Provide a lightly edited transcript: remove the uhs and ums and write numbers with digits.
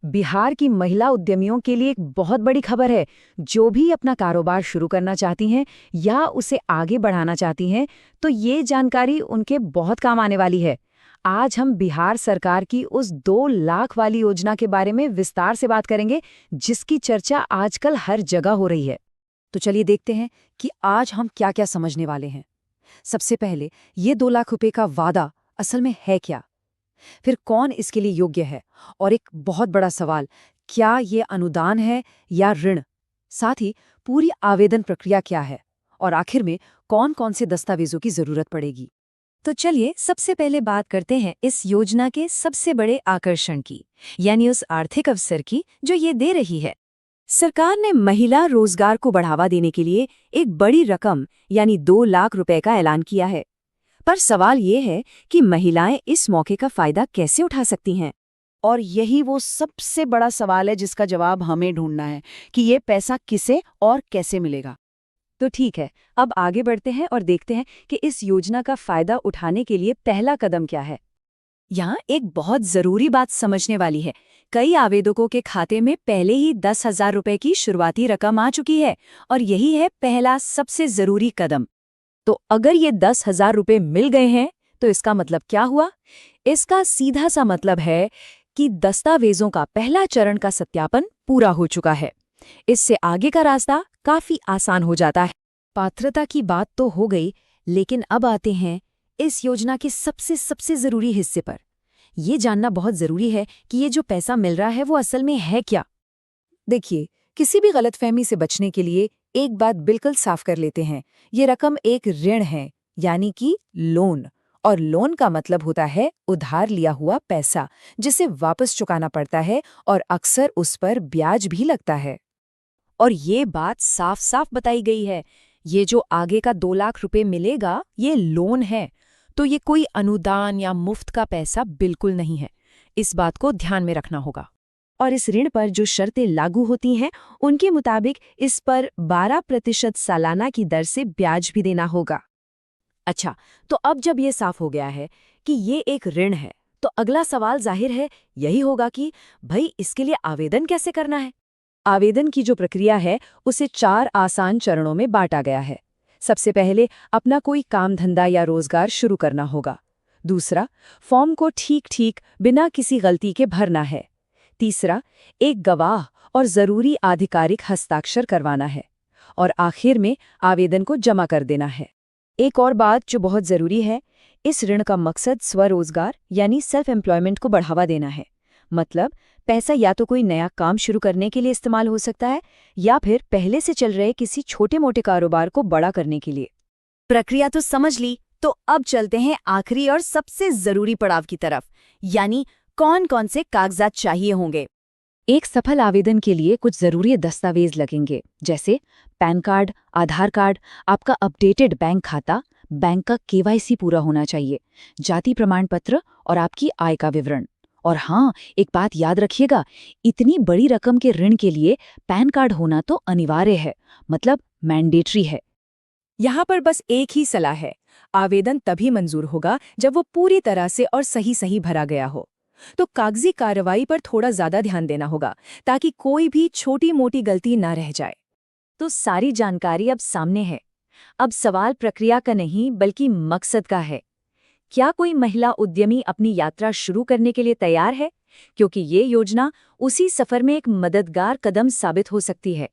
बिहार की महिला उद्यमियों के लिए एक बहुत बड़ी खबर है। जो भी अपना कारोबार शुरू करना चाहती हैं या उसे आगे बढ़ाना चाहती हैं, तो ये जानकारी उनके बहुत काम आने वाली है। आज हम बिहार सरकार की उस 2 लाख वाली योजना के बारे में विस्तार से बात करेंगे, जिसकी चर्चा आजकल हर जगह हो रही है। तो चलिए देखते हैं कि आज हम क्या-क्या समझने वाले हैं। सबसे पहले, ये 2 लाख रुपए का वादा असल में है क्या? फिर कौन इसके लिए योग्य है? और एक बहुत बड़ा सवाल, क्या ये अनुदान है या ऋण? साथ ही पूरी आवेदन प्रक्रिया क्या है? और आखिर में कौन-कौन से दस्तावेजों की जरूरत पड़ेगी? तो चलिए सबसे पहले बात करते हैं इस योजना के सबसे बड़े आकर्षण की, यानी उस आर्थिक अवसर की जो ये दे रही है। सरकार ने महिला रोजगार को बढ़ावा देने के लिए एक बड़ी रकम यानी 2 लाख रुपए का ऐलान किया है। पर सवाल ये है कि महिलाएं इस मौके का फायदा कैसे उठा सकती हैं? और यही वो सबसे बड़ा सवाल है जिसका जवाब हमें ढूंढना है कि ये पैसा किसे और कैसे मिलेगा। तो ठीक है, अब आगे बढ़ते हैं और देखते हैं कि इस योजना का फायदा उठाने के लिए पहला कदम क्या है। यहाँ एक बहुत जरूरी बात समझने वाली है। कई आवेदकों के खाते में पहले ही 10,000 रुपए की शुरुआती रकम आ चुकी है और यही है पहला सबसे जरूरी कदम। तो अगर ये 10,000 रुपए मिल गए हैं, तो इसका मतलब क्या हुआ? इसका सीधा सा मतलब है कि दस्तावेजों का पहला चरण का सत्यापन पूरा हो चुका है। इससे आगे का रास्ता काफी आसान हो जाता है। पात्रता की बात तो हो गई, लेकिन अब आते हैं इस योजना के सबसे जरूरी हिस्से पर। ये जानना बहुत जरूरी है कि ये जो पैसा मिल रहा है वो असल में है क्या। देखिए, किसी भी गलतफहमी से बचने के लिए एक बात बिल्कुल साफ कर लेते हैं। ये रकम एक ऋण है, यानी कि लोन। और लोन का मतलब होता है उधार लिया हुआ पैसा, जिसे वापस चुकाना पड़ता है और अक्सर उस पर ब्याज भी लगता है। और ये बात साफ साफ बताई गई है, ये जो आगे का 2 लाख रुपए मिलेगा, ये लोन है। तो ये कोई अनुदान या मुफ्त का पैसा बिल्कुल नहीं है। इस बात को ध्यान में रखना होगा। और इस ऋण पर जो शर्तें लागू होती हैं, उनके मुताबिक इस पर 12% सालाना की दर से ब्याज भी देना होगा। अच्छा, तो अब जब ये साफ हो गया है कि ये एक ऋण है, तो अगला सवाल जाहिर है यही होगा कि भाई इसके लिए आवेदन कैसे करना है। आवेदन की जो प्रक्रिया है उसे 4 आसान चरणों में बांटा गया है। सबसे पहले अपना कोई काम धंधा या रोजगार शुरू करना होगा। दूसरा, फॉर्म को ठीक बिना किसी गलती के भरना है। तीसरा, एक गवाह और जरूरी आधिकारिक हस्ताक्षर करवाना है। और आखिर में आवेदन को जमा कर देना है। एक और बात जो बहुत जरूरी है, इस ऋण का मकसद स्वरोजगार यानी सेल्फ एम्प्लॉयमेंट को बढ़ावा देना है। मतलब पैसा या तो कोई नया काम शुरू करने के लिए इस्तेमाल हो सकता है या फिर पहले से चल रहे किसी छोटे मोटे कारोबार को बड़ा करने के लिए। प्रक्रिया तो समझ ली, तो अब चलते हैं आखिरी और सबसे जरूरी पड़ाव की तरफ, यानी कौन-कौन से कागजात चाहिए होंगे। एक सफल आवेदन के लिए कुछ जरूरी दस्तावेज लगेंगे, जैसे पैन कार्ड, आधार कार्ड, आपका अपडेटेड बैंक खाता, बैंक का केवाईसी पूरा होना चाहिए, जाति प्रमाण पत्र और आपकी आय का विवरण। और हाँ, एक बात याद रखिएगा, इतनी बड़ी रकम के ऋण के लिए पैन कार्ड होना तो अनिवार्य है, मतलब मैंडेटरी है। यहाँ पर बस एक ही सलाह है, आवेदन तभी मंजूर होगा जब वो पूरी तरह से और सही भरा गया हो। तो कागजी कार्रवाई पर थोड़ा ज्यादा ध्यान देना होगा, ताकि कोई भी छोटी मोटी गलती ना रह जाए। तो सारी जानकारी अब सामने है। अब सवाल प्रक्रिया का नहीं बल्कि मकसद का है। क्या कोई महिला उद्यमी अपनी यात्रा शुरू करने के लिए तैयार है? क्योंकि ये योजना उसी सफर में एक मददगार कदम साबित हो सकती है।